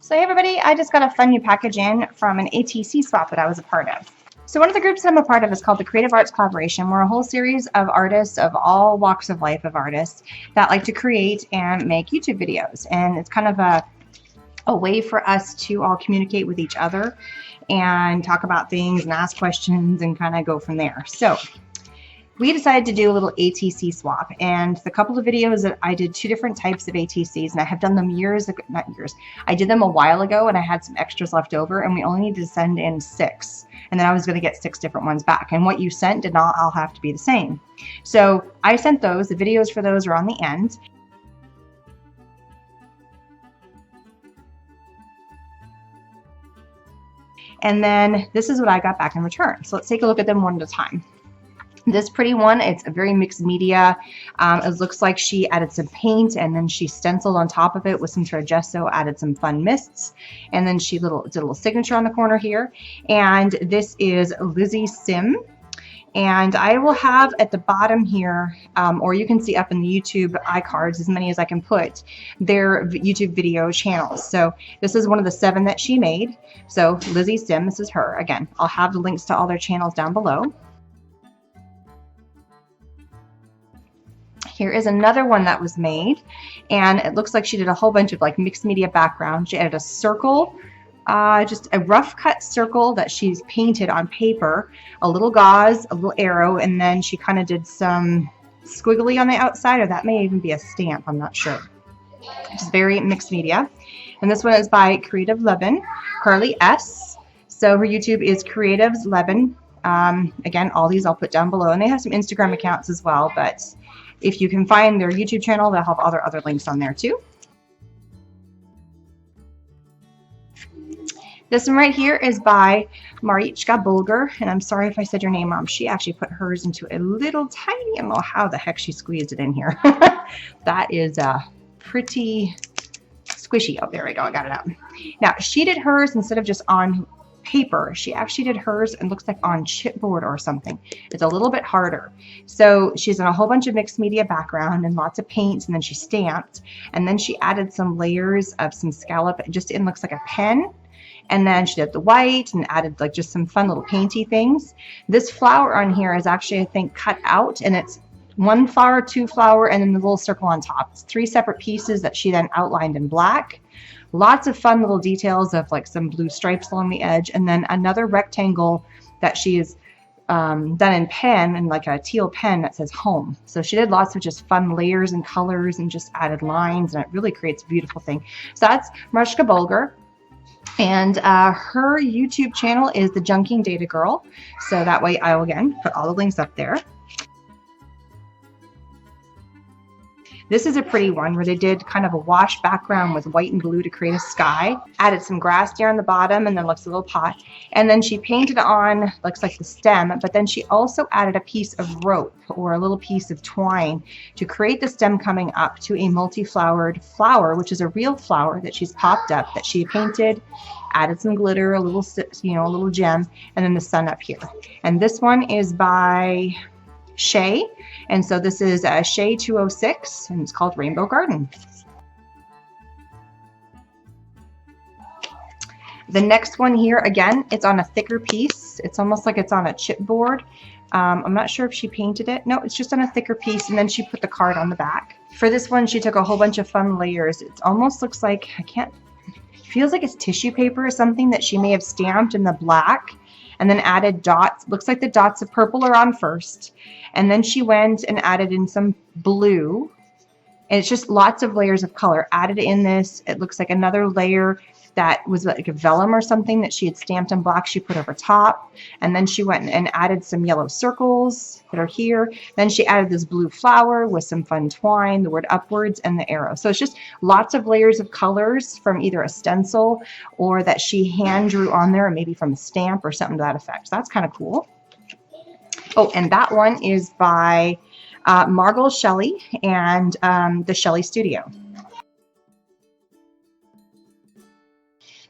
So hey everybody, I just got a fun new package in from an ATC swap that I was a part of. So one of the groups that I'm a part of is called the Creative Arts Collaboration. We're a whole series of artists of all walks of life of artists that like to create and make YouTube videos. And it's kind of a way for us to all communicate with each other and talk about things and ask questions and kind of go from there. So we decided to do a little ATC swap, and the couple of videos that I did two different types of ATCs, and I have done them I did them a while ago and I had some extras left over, and we only needed to send in 6, and then I was going to get 6 different ones back, and what you sent did not all have to be the same. So I sent those. The videos for those are on the end. And then this is what I got back in return. So let's take a look at them one at a time. This pretty one, it's a very mixed media. It looks like she added some paint and then she stenciled on top of it with some sort of gesso, added some fun mists, and then she did a little signature on the corner here. And this is Lizzy Sims. And I will have at the bottom here, or you can see up in the YouTube iCards, as many as I can put, their YouTube video channels. So this is one of the 7 that she made. So Lizzy Sims, this is her. Again, I'll have the links to all their channels down below. Here is another one that was made, and it looks like she did a whole bunch of like mixed media background. She added a circle, just a rough cut circle that she's painted on paper, a little gauze, a little arrow, and then she kind of did some squiggly on the outside, or that may even be a stamp, I'm not sure. It's very mixed media. And this one is by Creative Lovin, Carly S. So her YouTube is Creatives Lovin. Again, all these I'll put down below, and they have some Instagram accounts as well, but if you can find their YouTube channel, they'll have all their other links on there too. This one right here is by To Bolger, and I'm sorry if I said your name wrong. She actually put hers into a little tiny, I don't know how the heck she squeezed it in here. That is pretty squishy. Oh, there we go, I got it out. Now, she did hers instead of just on paper. She actually did hers and looks like on chipboard or something. It's a little bit harder. So she's in a whole bunch of mixed media background and lots of paints, and then she stamped, and then she added some layers of some scallop. It just looks like a pen, and then she did the white and added like just some fun little painty things. This flower on here is actually, I think, cut out, and it's 1 flower, 2 flower, and then the little circle on top. It's 3 separate pieces that she then outlined in black. Lots of fun little details of like some blue stripes along the edge, and then another rectangle that she has done in pen, and like a teal pen that says home. So she did lots of just fun layers and colors and just added lines, and it really creates a beautiful thing. So that's To Bolger, and her YouTube channel is the Junking Data Girl. So that way I will again put all the links up there. This is a pretty one where they did kind of a wash background with white and blue to create a sky. Added some grass here on the bottom, and then looks a little pot. And then she painted on, looks like the stem, but then she also added a piece of rope or a little piece of twine to create the stem coming up to a multi-flowered flower, which is a real flower that she's popped up, that she painted, added some glitter, a little, a little gem, and then the sun up here. And this one is by Shay, and so this is Shay 206, and it's called Rainbow Garden. The next one here, again, it's on a thicker piece. It's almost like it's on a chipboard. I'm not sure if she painted it. No, it's just on a thicker piece, and then she put the card on the back. For this one, she took a whole bunch of fun layers. It almost looks like, it feels like it's tissue paper or something that she may have stamped in the black, and then added dots. Looks like the dots of purple are on first, and then she went and added in some blue, and it's just lots of layers of color added in this. It looks like another layer that was like a vellum or something that she had stamped in black, she put over top, and then she went and added some yellow circles that are here. Then she added this blue flower with some fun twine, the word upwards, and the arrow. So it's just lots of layers of colors from either a stencil or that she hand drew on there, or maybe from a stamp or something to that effect. So that's kind of cool. Oh, and that one is by Margot Shelley and the Shelley Studio.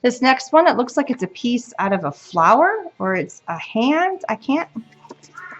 This next one, it looks like it's a piece out of a flower, or it's a hand.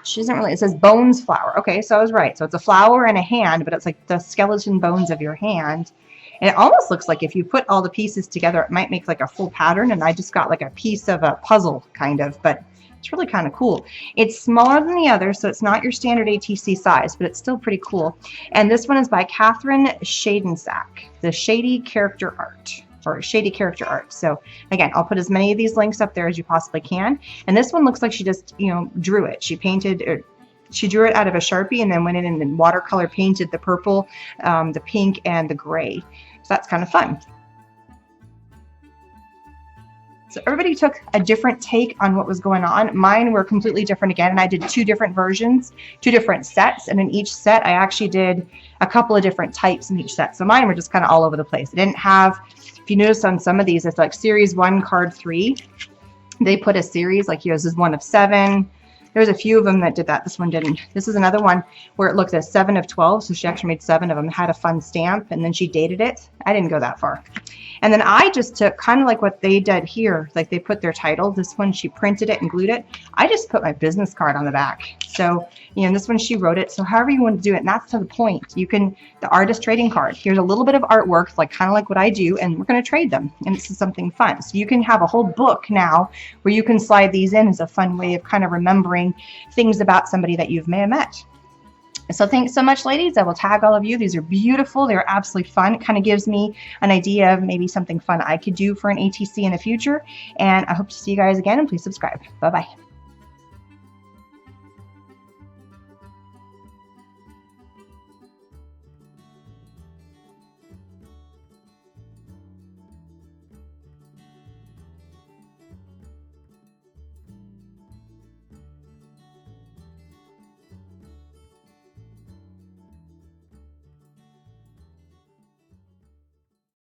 She doesn't really, it says bones flower. Okay, so I was right. So it's a flower and a hand, but it's like the skeleton bones of your hand. And it almost looks like if you put all the pieces together, it might make like a full pattern, and I just got like a piece of a puzzle kind of, but it's really kind of cool. It's smaller than the others, so it's not your standard ATC size, but it's still pretty cool. And this one is by Catherine Shadensack, the Shady Character Art, or Shady Character Art. So again, I'll put as many of these links up there as you possibly can. And this one looks like she just, you know, drew it. She painted, or she drew it out of a Sharpie and then went in and watercolor painted the purple, the pink, and the gray. So that's kind of fun. So everybody took a different take on what was going on. Mine were completely different again, and I did 2 different versions, 2 different sets, and in each set I actually did a couple of different types in each set. So mine were just kind of all over the place. I didn't have, if you notice on some of these, it's like series 1, card 3. They put a series, like yours is 1 of 7. There's a few of them that did that. This one didn't. This is another one where it looked at 7 of 12, so she actually made 7 of them, had a fun stamp, and then she dated it. I didn't go that far. And then I just took kind of like what they did here, like they put their title. This one, she printed it and glued it. I just put my business card on the back. So, you know, this one, she wrote it. So however you want to do it, and that's to the point. You can, the artist trading card, here's a little bit of artwork, like kind of like what I do, and we're going to trade them. And this is something fun. So you can have a whole book now where you can slide these in as a fun way of kind of remembering things about somebody that you've may have met. So thanks so much, ladies. I will tag all of you. These are beautiful. They're absolutely fun. It kind of gives me an idea of maybe something fun I could do for an ATC in the future. And I hope to see you guys again, and please subscribe. Bye-bye.